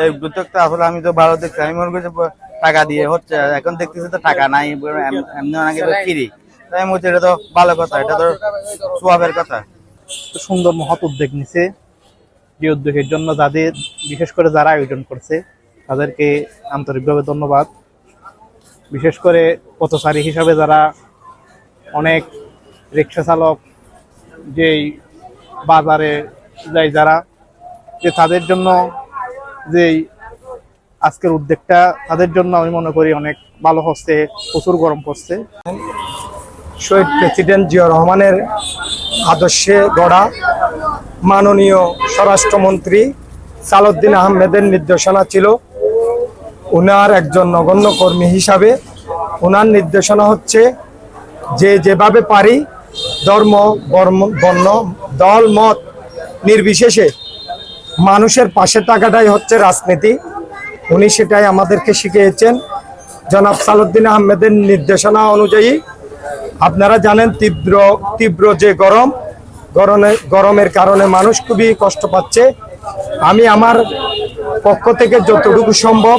এই উদ্যোগটা আসলে আমি তো ভালো দেখছি, আমি মনে করছি টাকা দিয়ে হচ্ছে, এখন দেখতেছি তো টাকা নাই, এমনি অনেকে ফ্রি। তাই আমি বলছি এটা তো ভালো কথা, এটা তো সোয়াবের কথা। সুন্দর মহৎ উদ্যোগ নিছে, যে উদ্যোগের জন্য যাদের বিশেষ করে যারা আয়োজন করছে তাদেরকে আন্তরিকভাবে ধন্যবাদ। বিশেষ করে পথচারী হিসাবে যারা অনেক রিক্সা চালক, যেই বাজারে যায় যারা, যে তাদের জন্য যেই আজকের উদ্যোগটা তাদের জন্য আমি মনে করি অনেক ভালো হচ্ছে। প্রচুর গরম পড়ছে। শহীদ প্রেসিডেন্ট জিয়া রহমানের আদর্শে গড়া মাননীয় স্বরাষ্ট্রমন্ত্রী সালাউদ্দিন আহমেদের নির্দেশনা ছিল, ওনার একজন নগণ্য কর্মী হিসাবে ওনার নির্দেশনা হচ্ছে যে যেভাবে পারি ধর্ম, বর্ণ, দল, মত নির্বিশেষে মানুষের পাশে থাকাটাই হচ্ছে রাজনীতি। উনি সেটাই আমাদেরকে শিখিয়েছেন। জনাব সালাউদ্দিন আহমেদের নির্দেশনা অনুযায়ী আপনারা জানেন তীব্র যে গরমের কারণে মানুষ খুবই কষ্ট পাচ্ছে। আমি আমার পক্ষ থেকে যতটুকু সম্ভব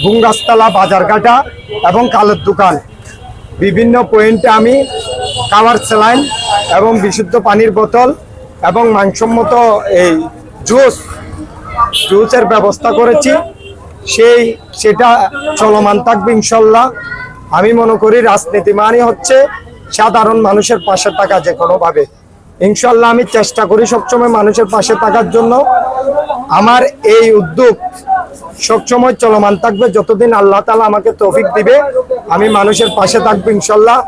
বুঙ্গাসতলা, বাজারঘাটা এবং কালের দোকান বিভিন্ন পয়েন্টে আমি খাবার স্যালাইন এবং বিশুদ্ধ পানির বোতল এবং মানসম্মত এই জুসের ব্যবস্থা করেছি। সেটা চলমান থাকবে ইনশাল্লাহ। আমি মনে করি রাজনীতি মানে হচ্ছে সাধারণ মানুষের পাশে থাকা, যে কোনোভাবে ইনশাল্লাহ আমি চেষ্টা করি সবসময় মানুষের পাশে থাকার জন্য। আমার এই উদ্যোগ সবসময় চলমান থাকবে, যতদিন আল্লাহ তাআলা আমাকে তৌফিক দিবে আমি মানুষের পাশে থাকবো ইনশাল্লাহ।